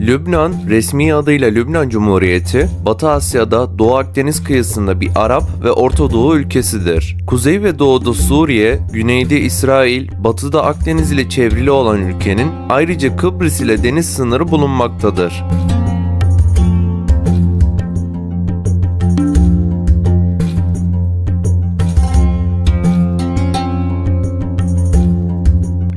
Lübnan, resmi adıyla Lübnan Cumhuriyeti, Batı Asya'da Doğu Akdeniz kıyısında bir Arap ve Orta Doğu ülkesidir. Kuzey ve doğuda Suriye, güneyde İsrail, batıda Akdeniz ile çevrili olan ülkenin ayrıca Kıbrıs ile deniz sınırı bulunmaktadır.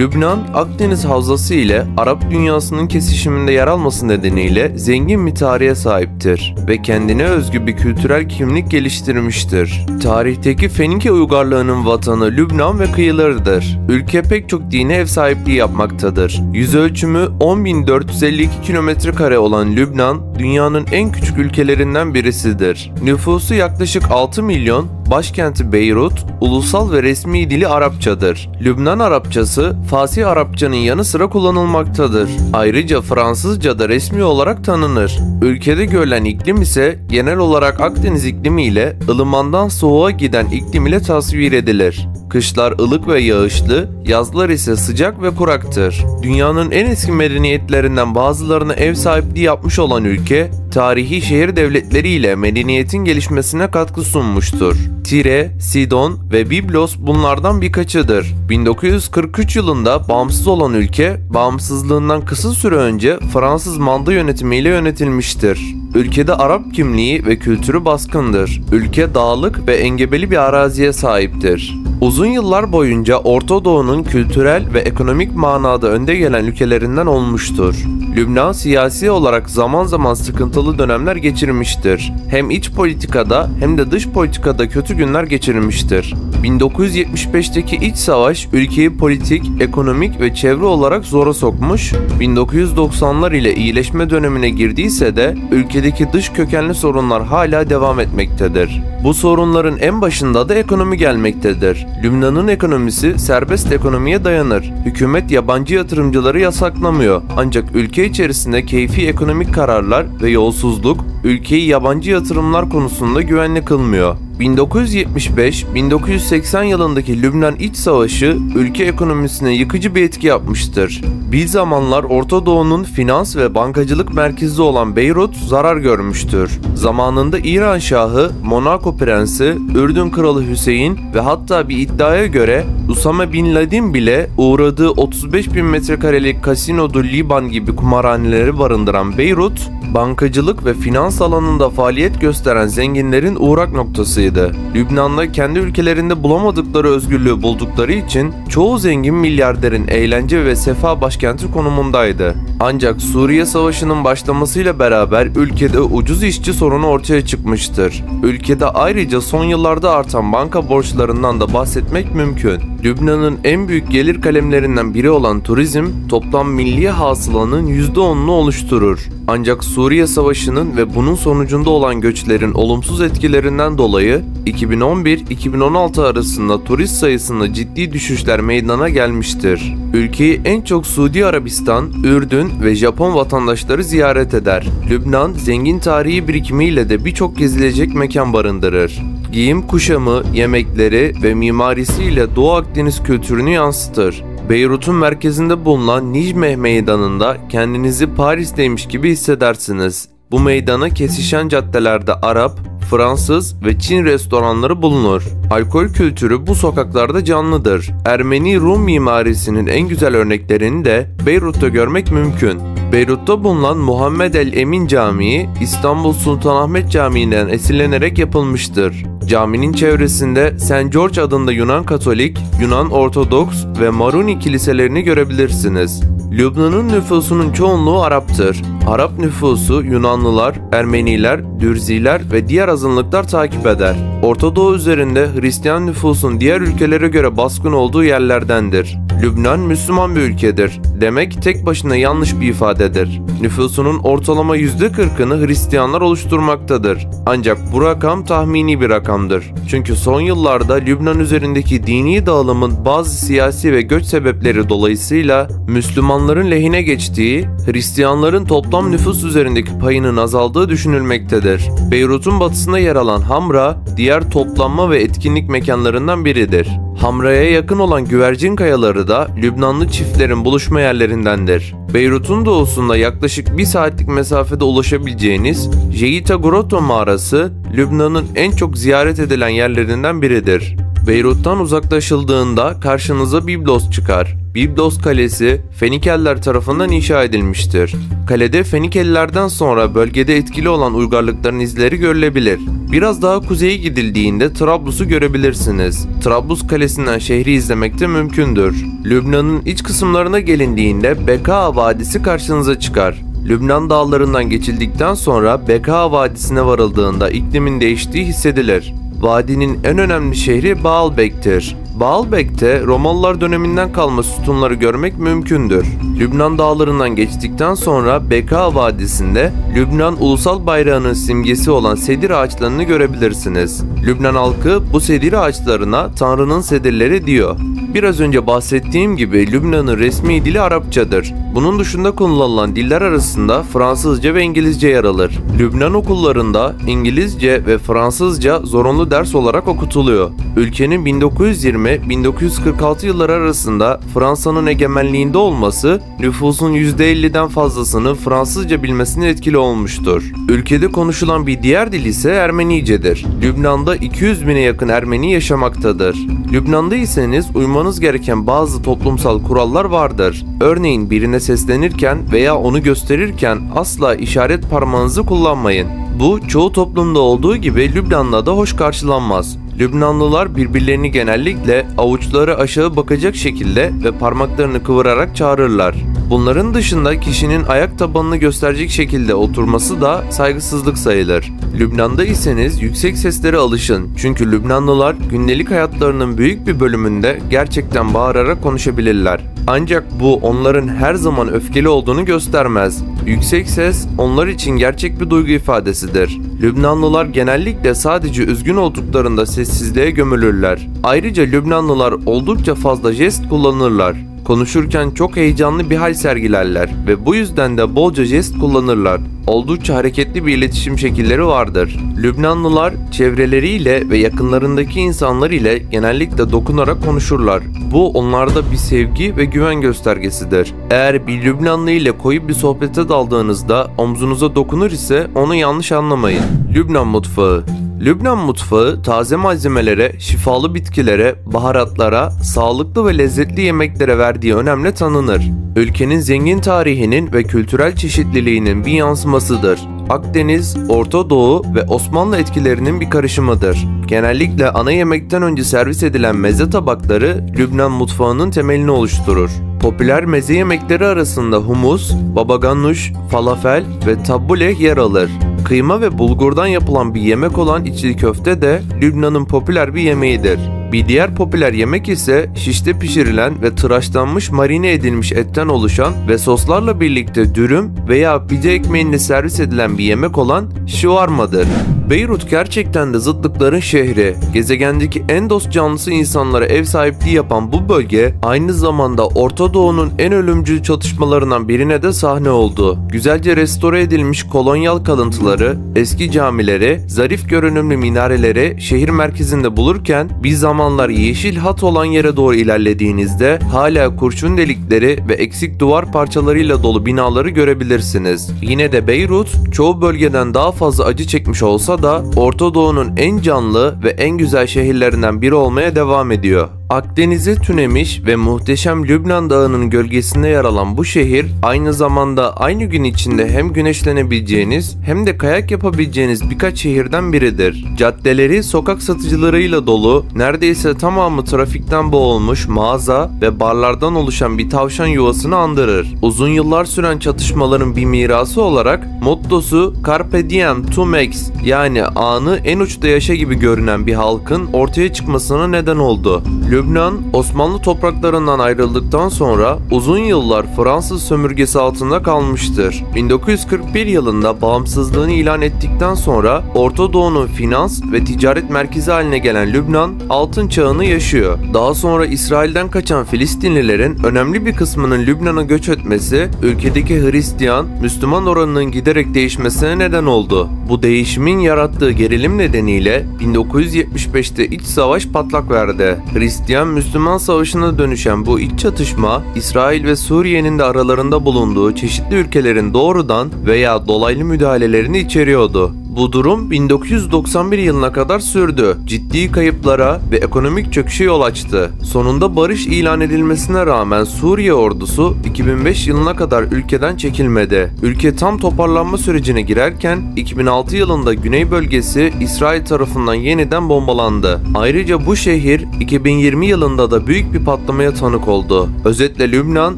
Lübnan, Akdeniz Havzası ile Arap dünyasının kesişiminde yer alması nedeniyle zengin bir tarihe sahiptir ve kendine özgü bir kültürel kimlik geliştirmiştir. Tarihteki Fenike uygarlığının vatanı Lübnan ve kıyılarıdır. Ülke pek çok dine ev sahipliği yapmaktadır. Yüz ölçümü 10.452 km² olan Lübnan, dünyanın en küçük ülkelerinden birisidir. Nüfusu yaklaşık 6 milyon, başkenti Beyrut, ulusal ve resmi dili Arapçadır. Lübnan Arapçası, Fasih Arapçanın yanı sıra kullanılmaktadır. Ayrıca Fransızca da resmi olarak tanınır. Ülkede görülen iklim ise genel olarak Akdeniz iklimi ile ılımandan soğuğa giden iklim ile tasvir edilir. Kışlar ılık ve yağışlı, yazlar ise sıcak ve kuraktır. Dünyanın en eski medeniyetlerinden bazılarına ev sahipliği yapmış olan ülke, tarihi şehir devletleri ile medeniyetin gelişmesine katkı sunmuştur. Tire, Sidon ve Biblos bunlardan birkaçıdır. 1943 yılında bağımsız olan ülke, bağımsızlığından kısa süre önce Fransız manda yönetimiyle yönetilmiştir. Ülkede Arap kimliği ve kültürü baskındır. Ülke dağlık ve engebeli bir araziye sahiptir. Uzun yıllar boyunca Orta Doğu'nun kültürel ve ekonomik manada önde gelen ülkelerinden olmuştur. Lübnan siyasi olarak zaman zaman sıkıntılı dönemler geçirmiştir. Hem iç politikada hem de dış politikada kötü günler geçirmiştir. 1975'teki iç savaş ülkeyi politik, ekonomik ve çevre olarak zora sokmuş, 1990'lar ile iyileşme dönemine girdiyse de ülkedeki dış kökenli sorunlar hala devam etmektedir. Bu sorunların en başında da ekonomi gelmektedir. Lübnan'ın ekonomisi serbest ekonomiye dayanır. Hükümet yabancı yatırımcıları yasaklamıyor. Ancak ülke içerisinde keyfi ekonomik kararlar ve yolsuzluk ülkeyi yabancı yatırımlar konusunda güvenli kılmıyor. 1975-1980 yılındaki Lübnan İç Savaşı ülke ekonomisine yıkıcı bir etki yapmıştır. Bir zamanlar Orta Doğu'nun finans ve bankacılık merkezi olan Beyrut zarar görmüştür. Zamanında İran Şahı, Monaco Prensi, Ürdün Kralı Hüseyin ve hatta bir iddiaya göre Usame Bin Laden bile uğradığı 35.000 metrekarelik Casino du Liban gibi kumarhaneleri barındıran Beyrut, bankacılık ve finans alanında faaliyet gösteren zenginlerin uğrak noktasıydı. Lübnan'da kendi ülkelerinde bulamadıkları özgürlüğü buldukları için çoğu zengin milyarderin eğlence ve sefa başkenti konumundaydı. Ancak Suriye Savaşı'nın başlamasıyla beraber ülkede ucuz işçi sorunu ortaya çıkmıştır. Ülkede ayrıca son yıllarda artan banka borçlarından da bahsetmek mümkün. Lübnan'ın en büyük gelir kalemlerinden biri olan turizm, toplam milli hasılanın %10'unu oluşturur. Ancak Suriye Savaşı'nın ve bunun sonucunda olan göçlerin olumsuz etkilerinden dolayı 2011-2016 arasında turist sayısında ciddi düşüşler meydana gelmiştir. Ülkeyi en çok Suudi Arabistan, Ürdün ve Japon vatandaşları ziyaret eder. Lübnan, zengin tarihi birikimiyle de birçok gezilecek mekan barındırır. Giyim kuşamı, yemekleri ve mimarisiyle Doğu Akdeniz kültürünü yansıtır. Beyrut'un merkezinde bulunan Nicmeh Meydanı'nda kendinizi Paris'teymiş gibi hissedersiniz. Bu meydana kesişen caddelerde Arap, Fransız ve Çin restoranları bulunur. Alkol kültürü bu sokaklarda canlıdır. Ermeni-Rum mimarisinin en güzel örneklerini de Beyrut'ta görmek mümkün. Beyrut'ta bulunan Muhammed el-Emin Camii, İstanbul Sultanahmet Camii'nden esinlenerek yapılmıştır. Caminin çevresinde St. George adında Yunan Katolik, Yunan Ortodoks ve Maruni kiliselerini görebilirsiniz. Lübnan'ın nüfusunun çoğunluğu Arap'tır. Arap nüfusu Yunanlılar, Ermeniler, Dürziler ve diğer azınlıklar takip eder. Orta Doğu üzerinde Hristiyan nüfusun diğer ülkelere göre baskın olduğu yerlerdendir. Lübnan Müslüman bir ülkedir demek tek başına yanlış bir ifadedir. Nüfusunun ortalama %40'ını Hristiyanlar oluşturmaktadır. Ancak bu rakam tahmini bir rakamdır. Çünkü son yıllarda Lübnan üzerindeki dini dağılımın bazı siyasi ve göç sebepleri dolayısıyla Müslümanların lehine geçtiği, Hristiyanların toplam nüfus üzerindeki payının azaldığı düşünülmektedir. Beyrut'un batısında yer alan Hamra, diğer toplanma ve etkinlik mekanlarından biridir. Hamra'ya yakın olan Güvercin Kayaları da da Lübnanlı çiftlerin buluşma yerlerindendir. Beyrut'un doğusunda yaklaşık 1 saatlik mesafede ulaşabileceğiniz Jeita Grotto mağarası, Lübnan'ın en çok ziyaret edilen yerlerinden biridir. Beyrut'tan uzaklaşıldığında karşınıza Biblos çıkar. Biblos Kalesi, Fenikeliler tarafından inşa edilmiştir. Kalede Fenikelilerden sonra bölgede etkili olan uygarlıkların izleri görülebilir. Biraz daha kuzeye gidildiğinde Trablus'u görebilirsiniz. Trablus Kalesi'nden şehri izlemek de mümkündür. Lübnan'ın iç kısımlarına gelindiğinde Bekaa Vadisi karşınıza çıkar. Lübnan dağlarından geçildikten sonra Bekaa Vadisi'ne varıldığında iklimin değiştiği hissedilir. Vadinin en önemli şehri Baalbek'tir. Baalbek'te Romalılar döneminden kalma sütunları görmek mümkündür. Lübnan dağlarından geçtikten sonra Bekaa Vadisi'nde Lübnan ulusal bayrağının simgesi olan sedir ağaçlarını görebilirsiniz. Lübnan halkı bu sedir ağaçlarına Tanrı'nın sedirleri diyor. Biraz önce bahsettiğim gibi Lübnan'ın resmi dili Arapçadır. Bunun dışında kullanılan diller arasında Fransızca ve İngilizce yer alır. Lübnan okullarında İngilizce ve Fransızca zorunlu ders olarak okutuluyor. Ülkenin 1920-1946 yılları arasında Fransa'nın egemenliğinde olması nüfusun %50'den fazlasını Fransızca bilmesine etkili olmuştur. Ülkede konuşulan bir diğer dil ise Ermenicedir. Lübnan'da 200 bine yakın Ermeni yaşamaktadır. Lübnan'daysanız uymanız gereken bazı toplumsal kurallar vardır. Örneğin birine seslenirken veya onu gösterirken asla işaret parmağınızı kullanmayın. Bu çoğu toplumda olduğu gibi Lübnan'da da hoş karşılanmaz. Lübnanlılar birbirlerini genellikle avuçları aşağı bakacak şekilde ve parmaklarını kıvırarak çağırırlar. Bunların dışında kişinin ayak tabanını gösterecek şekilde oturması da saygısızlık sayılır. Lübnan'da iseniz yüksek seslere alışın, çünkü Lübnanlılar gündelik hayatlarının büyük bir bölümünde gerçekten bağırarak konuşabilirler. Ancak bu onların her zaman öfkeli olduğunu göstermez. Yüksek ses onlar için gerçek bir duygu ifadesidir. Lübnanlılar genellikle sadece üzgün olduklarında sessizliğe gömülürler. Ayrıca Lübnanlılar oldukça fazla jest kullanırlar. Konuşurken çok heyecanlı bir hal sergilerler ve bu yüzden de bolca jest kullanırlar. Oldukça hareketli bir iletişim şekilleri vardır. Lübnanlılar çevreleriyle ve yakınlarındaki insanlar ile genellikle dokunarak konuşurlar. Bu onlarda bir sevgi ve güven göstergesidir. Eğer bir Lübnanlı ile koyu bir sohbete daldığınızda omzunuza dokunur ise onu yanlış anlamayın. Lübnan mutfağı. Lübnan mutfağı taze malzemelere, şifalı bitkilere, baharatlara, sağlıklı ve lezzetli yemeklere verdiği önemle tanınır. Ülkenin zengin tarihinin ve kültürel çeşitliliğinin bir yansımasıdır. Akdeniz, Orta Doğu ve Osmanlı etkilerinin bir karışımıdır. Genellikle ana yemekten önce servis edilen meze tabakları Lübnan mutfağının temelini oluşturur. Popüler meze yemekleri arasında humus, baba ganoush, falafel ve tabbouleh yer alır. Kıyma ve bulgurdan yapılan bir yemek olan içli köfte de Lübnan'ın popüler bir yemeğidir. Bir diğer popüler yemek ise şişte pişirilen ve tıraşlanmış marine edilmiş etten oluşan ve soslarla birlikte dürüm veya pide ekmeğinde servis edilen bir yemek olan shawarmadır. Beyrut gerçekten de zıtlıkların şehri. Gezegendeki en dost canlısı insanlara ev sahipliği yapan bu bölge aynı zamanda Orta Doğu'nun en ölümcül çatışmalarından birine de sahne oldu. Güzelce restore edilmiş kolonyal kalıntıları, eski camileri, zarif görünümlü minareleri şehir merkezinde bulurken bir zamanlar yeşil hat olan yere doğru ilerlediğinizde hala kurşun delikleri ve eksik duvar parçalarıyla dolu binaları görebilirsiniz. Yine de Beyrut çoğu bölgeden daha fazla acı çekmiş olsa da Orta Doğu'nun en canlı ve en güzel şehirlerinden biri olmaya devam ediyor. Akdeniz'e tünemiş ve muhteşem Lübnan Dağı'nın gölgesinde yer alan bu şehir aynı zamanda aynı gün içinde hem güneşlenebileceğiniz hem de kayak yapabileceğiniz birkaç şehirden biridir. Caddeleri sokak satıcılarıyla dolu, neredeyse tamamı trafikten boğulmuş mağaza ve barlardan oluşan bir tavşan yuvasını andırır. Uzun yıllar süren çatışmaların bir mirası olarak mottosu Carpe Diem to Max, yani anı en uçta yaşa gibi görünen bir halkın ortaya çıkmasına neden oldu. Lübnan, Osmanlı topraklarından ayrıldıktan sonra uzun yıllar Fransız sömürgesi altında kalmıştır. 1941 yılında bağımsızlığını ilan ettikten sonra Orta Doğu'nun finans ve ticaret merkezi haline gelen Lübnan, altın çağını yaşıyor. Daha sonra İsrail'den kaçan Filistinlilerin önemli bir kısmının Lübnan'a göç etmesi, ülkedeki Hristiyan, Müslüman oranının giderek değişmesine neden oldu. Bu değişimin yarattığı gerilim nedeniyle 1975'te iç savaş patlak verdi. Hristiyan Hristiyan-Müslüman savaşına dönüşen bu iç çatışma, İsrail ve Suriye'nin de aralarında bulunduğu çeşitli ülkelerin doğrudan veya dolaylı müdahalelerini içeriyordu. Bu durum 1991 yılına kadar sürdü. Ciddi kayıplara ve ekonomik çöküşe yol açtı. Sonunda barış ilan edilmesine rağmen Suriye ordusu 2005 yılına kadar ülkeden çekilmedi. Ülke tam toparlanma sürecine girerken 2006 yılında güney bölgesi İsrail tarafından yeniden bombalandı. Ayrıca bu şehir 2020 yılında da büyük bir patlamaya tanık oldu. Özetle Lübnan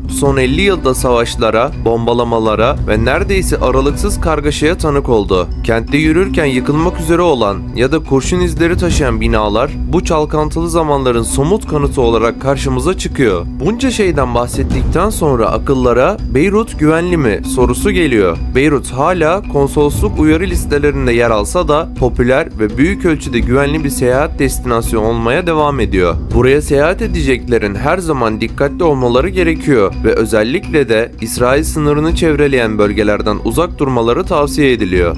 son 50 yılda savaşlara, bombalamalara ve neredeyse aralıksız kargaşaya tanık oldu. Kentte yürürken yıkılmak üzere olan ya da kurşun izleri taşıyan binalar bu çalkantılı zamanların somut kanıtı olarak karşımıza çıkıyor. Bunca şeyden bahsettikten sonra akıllara Beyrut güvenli mi sorusu geliyor. Beyrut hala konsolosluk uyarı listelerinde yer alsa da popüler ve büyük ölçüde güvenli bir seyahat destinasyonu olmaya devam ediyor. Buraya seyahat edeceklerin her zaman dikkatli olmaları gerekiyor ve özellikle de İsrail sınırını çevreleyen bölgelerden uzak durmaları tavsiye ediliyor.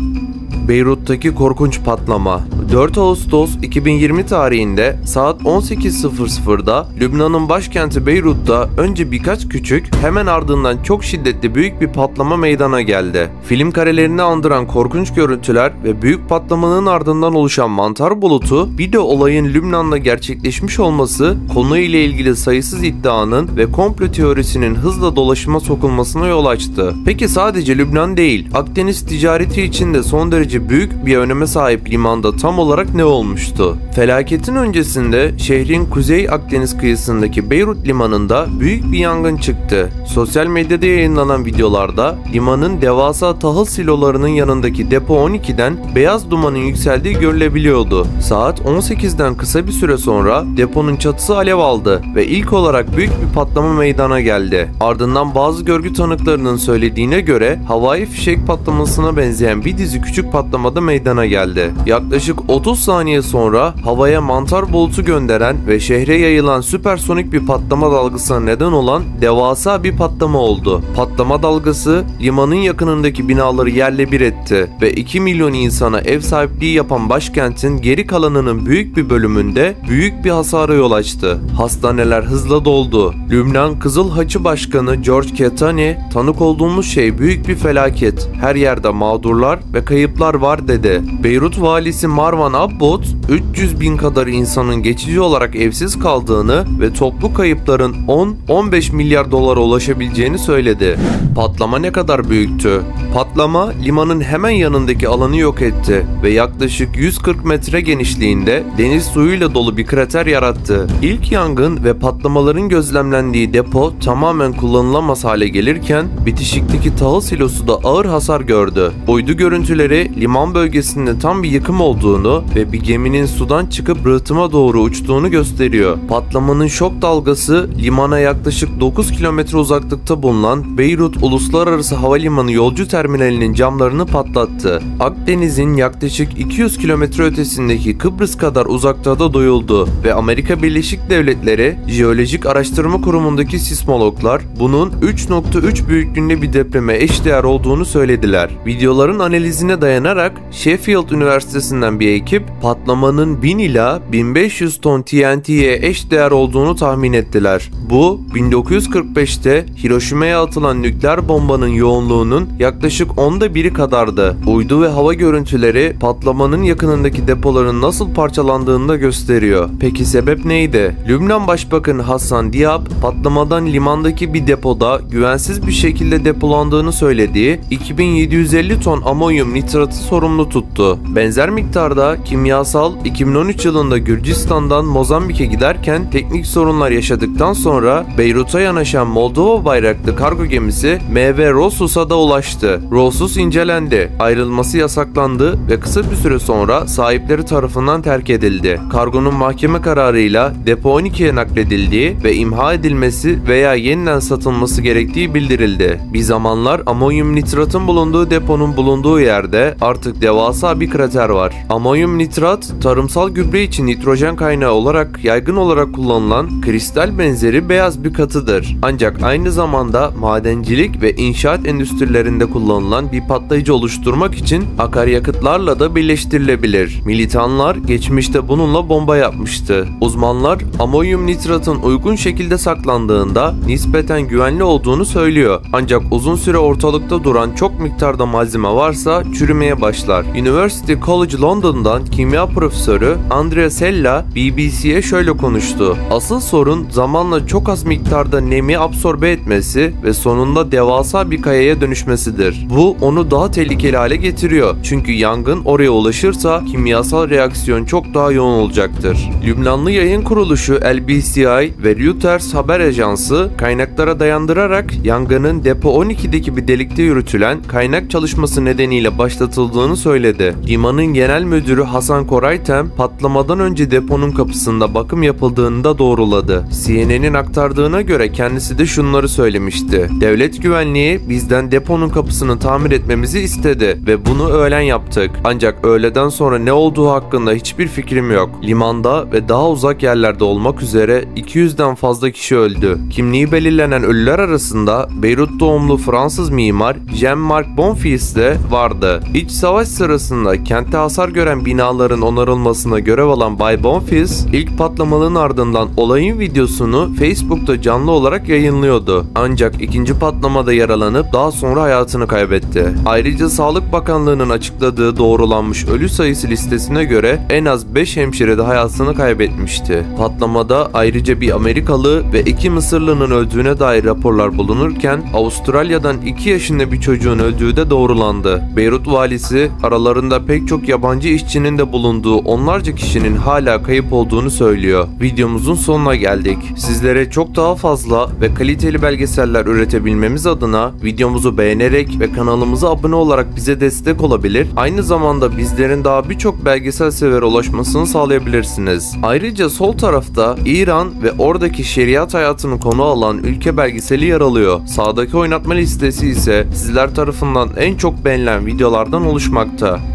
Beyrut'taki korkunç patlama. 4 Ağustos 2020 tarihinde saat 18.00'da Lübnan'ın başkenti Beyrut'ta önce birkaç küçük, hemen ardından çok şiddetli büyük bir patlama meydana geldi. Film karelerini andıran korkunç görüntüler ve büyük patlamanın ardından oluşan mantar bulutu, bir de olayın Lübnan'da gerçekleşmiş olması konuyla ilgili sayısız iddianın ve komplo teorisinin hızla dolaşıma sokulmasına yol açtı. Peki sadece Lübnan değil, Akdeniz ticareti için de son derece büyük bir öneme sahip limanda tam olarak ne olmuştu? Felaketin öncesinde şehrin Kuzey Akdeniz kıyısındaki Beyrut limanında büyük bir yangın çıktı. Sosyal medyada yayınlanan videolarda limanın devasa tahıl silolarının yanındaki depo 12'den beyaz dumanın yükseldiği görülebiliyordu. Saat 18'den kısa bir süre sonra deponun çatısı alev aldı ve ilk olarak büyük bir patlama meydana geldi. Ardından bazı görgü tanıklarının söylediğine göre havai fişek patlamasına benzeyen bir dizi küçük patlamada meydana geldi. Yaklaşık 30 saniye sonra havaya mantar bulutu gönderen ve şehre yayılan süpersonik bir patlama dalgasına neden olan devasa bir patlama oldu. Patlama dalgası limanın yakınındaki binaları yerle bir etti ve 2 milyon insana ev sahipliği yapan başkentin geri kalanının büyük bir bölümünde büyük bir hasara yol açtı. Hastaneler hızla doldu. Lübnan Kızıl Haçı Başkanı George Ketani, "Tanık olduğumuz şey büyük bir felaket. Her yerde mağdurlar ve kayıplar var" dedi. Beyrut valisi Marwan Abbot, 300 bin kadar insanın geçici olarak evsiz kaldığını ve toplu kayıpların 10-15 milyar dolara ulaşabileceğini söyledi. Patlama ne kadar büyüktü? Patlama limanın hemen yanındaki alanı yok etti ve yaklaşık 140 metre genişliğinde deniz suyuyla dolu bir krater yarattı. İlk yangın ve patlamaların gözlemlendiği depo tamamen kullanılamaz hale gelirken bitişikteki tahıl silosu da ağır hasar gördü. Uydu görüntüleri liman bölgesinde tam bir yıkım olduğunu ve bir geminin sudan çıkıp rıhtıma doğru uçtuğunu gösteriyor. Patlamanın şok dalgası limana yaklaşık 9 kilometre uzaklıkta bulunan Beyrut Uluslararası Havalimanı yolcu terminalinin camlarını patlattı. Akdeniz'in yaklaşık 200 kilometre ötesindeki Kıbrıs kadar uzakta da duyuldu ve Amerika Birleşik Devletleri Jeolojik Araştırma Kurumu'ndaki sismologlar bunun 3.3 büyüklüğünde bir depreme eşdeğer olduğunu söylediler. Videoların analizine dayanarak Sheffield Üniversitesi'nden bir ekip patlamanın 1000 ila 1500 ton TNT'ye eşdeğer olduğunu tahmin ettiler. Bu 1945'te Hiroşima'ya atılan nükleer bombanın yoğunluğunun yaklaşık 1/10 kadardı. Uydu ve hava görüntüleri patlamanın yakınındaki depoların nasıl parçalandığını da gösteriyor. Peki sebep neydi? Lübnan Başbakanı Hassan Diab patlamadan limandaki bir depoda güvensiz bir şekilde depolandığını söylediği 2750 ton amonyum nitratı sorumlu tuttu. Benzer miktarda kimyasal 2013 yılında Gürcistan'dan Mozambik'e giderken teknik sorunlar yaşadıktan sonra Beyrut'a yanaşan Moldova bayraklı kargo gemisi MV Rosus'a da ulaştı. Rosus incelendi, ayrılması yasaklandı ve kısa bir süre sonra sahipleri tarafından terk edildi. Kargonun mahkeme kararıyla depo 12'ye nakledildiği ve imha edilmesi veya yeniden satılması gerektiği bildirildi. Bir zamanlar amonyum nitratın bulunduğu deponun bulunduğu yerde artık devasa bir krater var. Amonyum Amonyum nitrat, tarımsal gübre için nitrojen kaynağı olarak yaygın olarak kullanılan kristal benzeri beyaz bir katıdır. Ancak aynı zamanda madencilik ve inşaat endüstrilerinde kullanılan bir patlayıcı oluşturmak için akaryakıtlarla da birleştirilebilir. Militanlar geçmişte bununla bomba yapmıştı. Uzmanlar amonyum nitratın uygun şekilde saklandığında nispeten güvenli olduğunu söylüyor. Ancak uzun süre ortalıkta duran çok miktarda malzeme varsa çürümeye başlar. University College London'dan kimya profesörü Andrea Sella BBC'ye şöyle konuştu. Asıl sorun zamanla çok az miktarda nemi absorbe etmesi ve sonunda devasa bir kayaya dönüşmesidir. Bu onu daha tehlikeli hale getiriyor. Çünkü yangın oraya ulaşırsa kimyasal reaksiyon çok daha yoğun olacaktır. Lübnanlı yayın kuruluşu LBCI ve Reuters haber ajansı kaynaklara dayandırarak yangının depo 12'deki bir delikte yürütülen kaynak çalışması nedeniyle başlatıldığını söyledi. Limanın genel müdürü Hasan Koraytem patlamadan önce deponun kapısında bakım yapıldığını da doğruladı. CNN'in aktardığına göre kendisi de şunları söylemişti. Devlet güvenliği bizden deponun kapısını tamir etmemizi istedi ve bunu öğlen yaptık. Ancak öğleden sonra ne olduğu hakkında hiçbir fikrim yok. Limanda ve daha uzak yerlerde olmak üzere 200'den fazla kişi öldü. Kimliği belirlenen ölüler arasında Beyrut doğumlu Fransız mimar Jean-Marc Bonfils de vardı. İç savaş sırasında kentte hasar gören binaların onarılmasına görev alan Bay Bonfils, ilk patlamaların ardından olayın videosunu Facebook'ta canlı olarak yayınlıyordu. Ancak ikinci patlamada yaralanıp daha sonra hayatını kaybetti. Ayrıca Sağlık Bakanlığı'nın açıkladığı doğrulanmış ölü sayısı listesine göre en az 5 hemşire de hayatını kaybetmişti. Patlamada ayrıca bir Amerikalı ve 2 Mısırlı'nın öldüğüne dair raporlar bulunurken Avustralya'dan 2 yaşında bir çocuğun öldüğü de doğrulandı. Beyrut valisi aralarında pek çok yabancı işçinin de bulunduğu onlarca kişinin hala kayıp olduğunu söylüyor. Videomuzun sonuna geldik. Sizlere çok daha fazla ve kaliteli belgeseller üretebilmemiz adına videomuzu beğenerek ve kanalımıza abone olarak bize destek olabilir. Aynı zamanda bizlerin daha birçok belgesel severe ulaşmasını sağlayabilirsiniz. Ayrıca sol tarafta İran ve oradaki şeriat hayatını konu alan ülke belgeseli yer alıyor. Sağdaki oynatma listesi ise sizler tarafından en çok beğenilen videolardan oluşmakta.